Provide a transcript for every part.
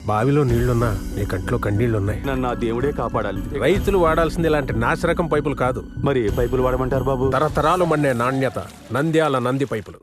బావిలో నీళ్లున్నా నీ కంట్లో కన్నీళ్లున్నాయి. నన్ను ఆ దేవుడే కాపాడాలి. రైతులు వాడాల్సింది ఇలాంటి నాసిరకం పైపులు కాదు. మరి ఏ పైపులు వాడమంటారు బాబు? తరతరాలు మన్నే నాణ్యత నంద్యాల నంది పైపులు.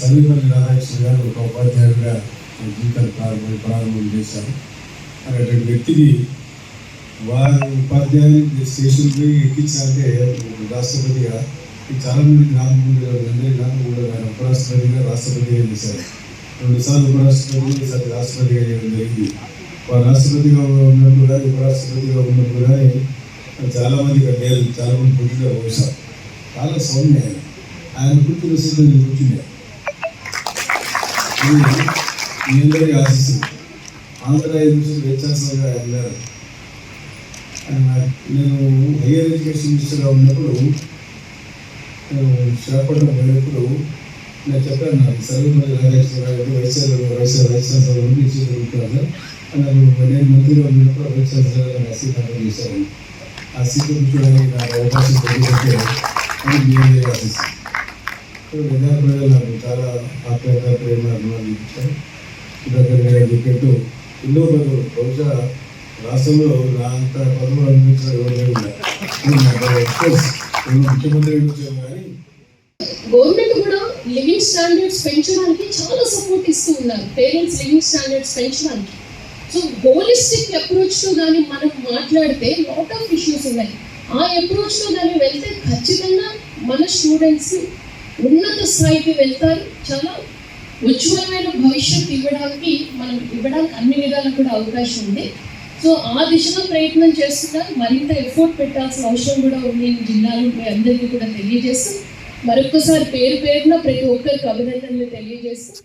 సర్వేపల్లి రాధాకృష్ణ గారు ఒక ఉపాధ్యాయుడిగా జీవితాన్ని ప్రారంభం చేశారు. అటువంటి వ్యక్తిని వారి ఉపాధ్యాయుని స్టేషన్కి ఎక్కించాలంటే రాష్ట్రపతిగా చాలామంది జ్ఞాపకం కూడా ఆయన ఉపరాష్ట్రపతిగా రాష్ట్రపతిగా చేశారు. 2 సార్లు ఉపరాష్ట్రపతి, ఈసారి రాష్ట్రపతిగా చేయడం జరిగింది. వారు రాష్ట్రపతిగా ఉన్నప్పుడు కానీ ఉపరాష్ట్రపతిగా ఉన్నప్పుడు కానీ చాలామంది ఇక్కడ లేదు, చాలామంది పుట్టిన బహుశా చాలా సౌమ్య ఆయన పుట్టిన నేను కూర్చున్నాను. మీ అందరికీ ఆశిస్తుంది. ఆంధ్ర యూనివర్సిటీ హెచ్ఆర్సీగా వెళ్ళారు. నేను హైయర్ ఎడ్యుకేషన్ మినిస్టర్గా ఉన్నప్పుడు నేను విశాఖపట్నం పోయినప్పుడు నేను చెప్పాను, నాకు సర్వేపల్లి రాధాకృష్ణ గారు వైస్ ఛాన్సలర్ ఉండి ఇచ్చేది నేను మంత్రిగా ఉన్నప్పుడు వైస్ ఛాన్సలర్గా నా సీట్ అమలు చేశాను. ఆ సీట్ కూర్చోడానికి నాకు అవకాశం కలిగితే అని మీ అందరికీ ఆశిస్తుంది. విద్యార్థి ప్రజలు నాకు చాలా ఆప్యాయత, ప్రేమ, అభిమానం ఇచ్చారు. సుధాకర్ గారు చెప్పినట్టు ఎన్నో పదవులు బహుశా రాష్ట్రంలో నా అంత పదవులు అనిపించిన ముఖ్యమంత్రి వచ్చాము. కానీ గవర్నమెంట్ కూడా లివింగ్ స్టాండర్డ్స్ పెంచడానికి చాలా సపోర్ట్ ఇస్తూ ఉన్నారు, పేరెంట్స్ లివింగ్ స్టాండర్డ్స్ పెంచడానికి. సో హోలిస్టిక్ అప్రోచ్తో కానీ మనం మాట్లాడితే లాట్ ఆఫ్ ఇష్యూస్ ఉన్నాయి. ఆ అప్రోచ్తో కానీ వెళ్తే ఖచ్చితంగా మన స్టూడెంట్స్ ఉన్నత స్థాయికి వెళ్తారు. చాలా ఉజ్వలమైన భవిష్యత్తు ఇవ్వడానికి అన్ని విధాలు కూడా అవకాశం ఉంది. సో ఆ దిశగా ప్రయత్నం చేస్తున్నారు. మరింత ఎఫోర్ట్ పెట్టాల్సిన అవసరం కూడా ఉంది జిల్లాలో. మీ అందరికీ కూడా తెలియజేస్తూ మరొకసారి పేరున ప్రతి ఒక్కరికి అభినందనలు తెలియజేస్తూ